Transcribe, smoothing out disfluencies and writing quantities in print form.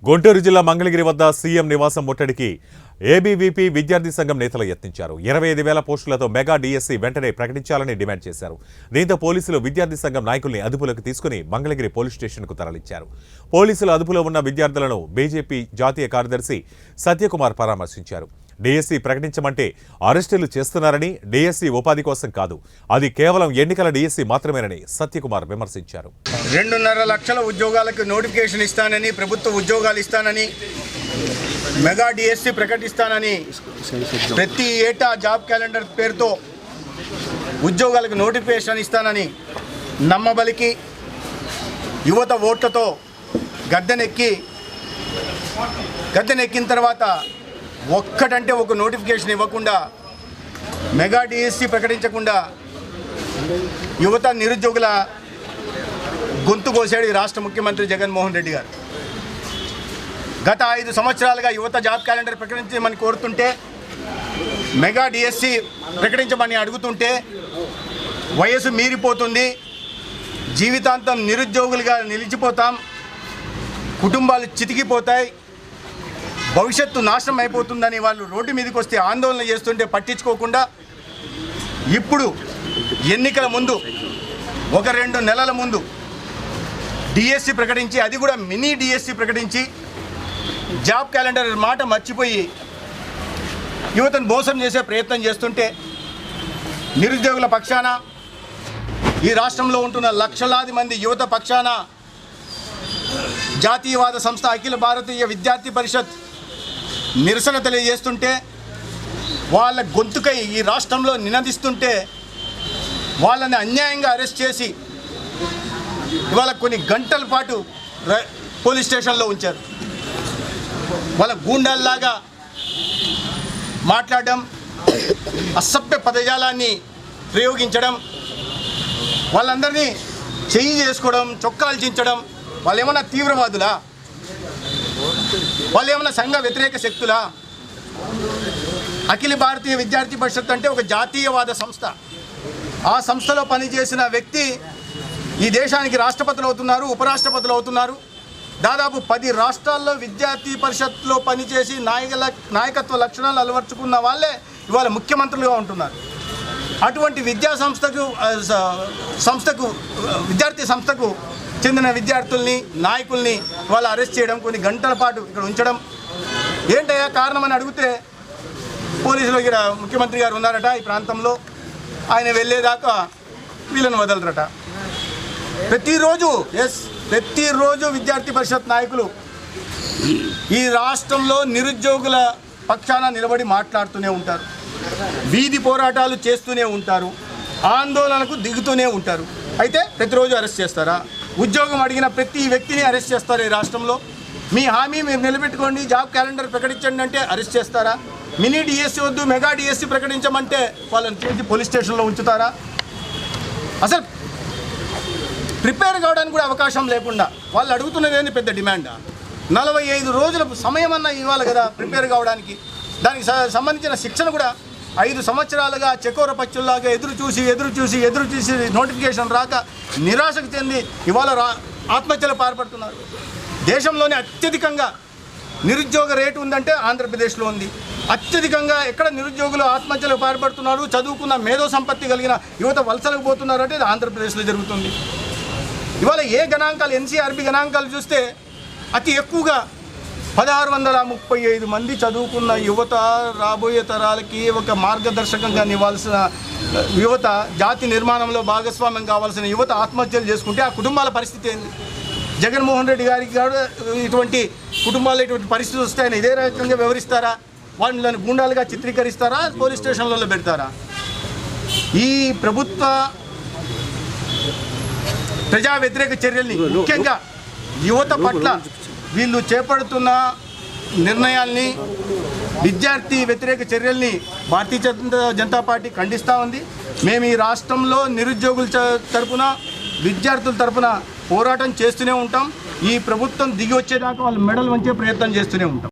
గుంటూరు జిల్లా మంగళగిరి వద్ద సీఎం నివాసం ముట్టడికి ఏబీవీపీ విద్యార్థి సంఘం నేతలు యత్నించారు. 25,000 పోస్టులతో మెగా డీఎస్సీ వెంటనే ప్రకటించాలని డిమాండ్ చేశారు. దీంతో పోలీసులు విద్యార్థి సంఘం నాయకుల్ని అదుపులోకి తీసుకుని మంగళగిరి పోలీస్ స్టేషన్కు తరలించారు. పోలీసులు అదుపులో ఉన్న విద్యార్థులను బీజేపీ జాతీయ కార్యదర్శి సత్యకుమార్ పరామర్శించారు. డీఎస్సీ ప్రకటించమంటే అరెస్టులు చేస్తున్నారని, డీఎస్సీ ఉపాధి కోసం కాదు, అది కేవలం ఎన్నికల డీఎస్సీ మాత్రమేనని సత్యకుమార్ విమర్శించారు. 2.5 లక్షల ఉద్యోగాలకు నోటిఫికేషన్ ఇస్తానని, ప్రభుత్వ ఉద్యోగాలు ఇస్తానని, మెగా డీఎస్సీ ప్రకటిస్తానని, ప్రతి ఏటా జాబ్ క్యాలెండర్ పేరుతో ఉద్యోగాలకు నోటిఫికేషన్ ఇస్తానని నమ్మబలికి యువత ఓట్లతో గద్దెనెక్కిన తర్వాత ఒక్కటంటే ఒక నోటిఫికేషన్ ఇవ్వకుండా, మెగా డీఎస్సీ ప్రకటించకుండా యువత నిరుద్యోగుల గొంతు కోసాడు ఈ రాష్ట్ర ముఖ్యమంత్రి జగన్మోహన్ రెడ్డి గారు. గత 5 సంవత్సరాలుగా యువత జాబ్ క్యాలెండర్ ప్రకటించమని కోరుతుంటే, మెగా డీఎస్సీ ప్రకటించమని అడుగుతుంటే వయసు మీరిపోతుంది, జీవితాంతం నిరుద్యోగులుగా నిలిచిపోతాం, కుటుంబాలు చితికిపోతాయి, భవిష్యత్తు నాశనం అయిపోతుందని వాళ్ళు రోడ్డు మీదకి వస్తే ఆందోళన చేస్తుంటే పట్టించుకోకుండా, ఇప్పుడు ఎన్నికల ముందు 1-2 నెలల ముందు డిఎస్సి ప్రకటించి, అది కూడా మినీ డిఎస్సి ప్రకటించి జాబ్ క్యాలెండర్ మాట మర్చిపోయి యువతను మోసం చేసే ప్రయత్నం చేస్తుంటే, నిరుద్యోగుల పక్షాన, ఈ రాష్ట్రంలో ఉంటున్న లక్షలాది మంది యువత పక్షాన జాతీయవాద సంస్థ అఖిల భారతీయ విద్యార్థి పరిషత్ నిరసన తెలియజేస్తుంటే, వాళ్ళ గొంతుకై ఈ రాష్ట్రంలో నినదిస్తుంటే, వాళ్ళని అన్యాయంగా అరెస్ట్ చేసి ఇవాళ కొన్ని గంటల పాటు పోలీస్ స్టేషన్లో ఉంచారు. వాళ్ళ గూండాల్లాగా మాట్లాడడం, అసభ్య పదజాలాన్ని ప్రయోగించడం, వాళ్ళందరినీ చెయ్యి చేసుకోవడం, చొక్కాలు చించడం. వాళ్ళు ఏమన్నా తీవ్రవాదులా? వాళ్ళు ఏమన్నా సంఘ వ్యతిరేక శక్తులా? అఖిల భారతీయ విద్యార్థి పరిషత్ అంటే ఒక జాతీయవాద సంస్థ. ఆ సంస్థలో పనిచేసిన వ్యక్తి ఈ దేశానికి రాష్ట్రపతులు అవుతున్నారు, ఉపరాష్ట్రపతులు అవుతున్నారు. దాదాపు 10 రాష్ట్రాల్లో విద్యార్థి పరిషత్లో పనిచేసి నాయకత్వ లక్షణాలు అలవర్చుకున్న వాళ్ళే ఇవాళ ముఖ్యమంత్రులుగా ఉంటున్నారు. అటువంటి విద్యార్థి సంస్థకు చెందిన విద్యార్థుల్ని, నాయకుల్ని వాళ్ళు అరెస్ట్ చేయడం, కొన్ని గంటల పాటు ఇక్కడ ఉంచడం ఏంటయ్యా కారణమని అడిగితే, పోలీసులు ఇక్కడ ముఖ్యమంత్రి గారు ఉన్నారట ఈ ప్రాంతంలో, ఆయన వెళ్ళేదాకా వీళ్ళని వదలరట. ప్రతిరోజు విద్యార్థి పరిషత్ నాయకులు ఈ రాష్ట్రంలో నిరుద్యోగుల పక్షాన నిలబడి మాట్లాడుతూనే ఉంటారు, వీధి పోరాటాలు చేస్తూనే ఉంటారు, ఆందోళనకు దిగుతూనే ఉంటారు. అయితే ప్రతిరోజు అరెస్ట్ చేస్తారా? ఉద్యోగం అడిగిన ప్రతి వ్యక్తిని అరెస్ట్ చేస్తారు ఈ రాష్ట్రంలో. మీ హామీ మీరు నిలబెట్టుకోండి, జాబ్ క్యాలెండర్ ప్రకటించండి అంటే అరెస్ట్ చేస్తారా? మినీ డిఎస్సీ వద్దు, మెగా డిఎస్సీ ప్రకటించమంటే వాళ్ళని చేసి పోలీస్ స్టేషన్లో ఉంచుతారా? అసలు ప్రిపేర్ కావడానికి కూడా అవకాశం లేకుండా వాళ్ళు అడుగుతున్నదేంటి పెద్ద డిమాండా? 45 రోజుల సమయం అన్నా ఇవ్వాలి కదా ప్రిపేర్ కావడానికి. దానికి సంబంధించిన శిక్షణ కూడా 5 సంవత్సరాలుగా చకోర పచ్చుల్లాగా ఎదురు చూసి నోటిఫికేషన్ రాక నిరాశకు చెంది ఇవాళ ఆత్మహత్యలు పాల్పడుతున్నారు. దేశంలోనే అత్యధికంగా నిరుద్యోగ రేటు ఉందంటే ఆంధ్రప్రదేశ్లో ఉంది. అత్యధికంగా ఎక్కడ నిరుద్యోగులు ఆత్మహత్యలు పాల్పడుతున్నారు, చదువుకున్న మేధో సంపత్తి కలిగిన యువత వలసలకు పోతున్నారంటే ఇది ఆంధ్రప్రదేశ్లో జరుగుతుంది. ఇవాళ ఏ గణాంకాలు, ఎన్సీఆర్బీ గణాంకాలు చూస్తే అతి ఎక్కువగా 1635 మంది చదువుకున్న యువత, రాబోయే తరాలకి ఒక మార్గదర్శకంగా నివ్వాల్సిన యువత, జాతి నిర్మాణంలో భాగస్వామ్యం కావాల్సిన యువత ఆత్మహత్యలు చేసుకుంటే ఆ కుటుంబాల పరిస్థితి ఏంది? జగన్మోహన్ రెడ్డి గారికి ఇటువంటి కుటుంబాలు ఇటువంటి పరిస్థితి వస్తాయని ఇదే రకంగా వివరిస్తారా? వాళ్ళని గుండాలుగా చిత్రీకరిస్తారా? పోలీస్ స్టేషన్లలో పెడతారా? ఈ ప్రభుత్వ ప్రజా వ్యతిరేక చర్యల్ని, ముఖ్యంగా యువత పట్ల వీళ్ళు చేపడుతున్న నిర్ణయాల్ని, విద్యార్థి వ్యతిరేక చర్యల్ని భారతీయ జనతా పార్టీ ఖండిస్తూ ఉంది. మేము ఈ రాష్ట్రంలో నిరుద్యోగుల తరపున, విద్యార్థుల తరపున పోరాటం చేస్తూనే ఉంటాం. ఈ ప్రభుత్వం దిగి వచ్చేదాకా వాళ్ళు మెడలు వంచే ప్రయత్నం చేస్తూనే ఉంటాం.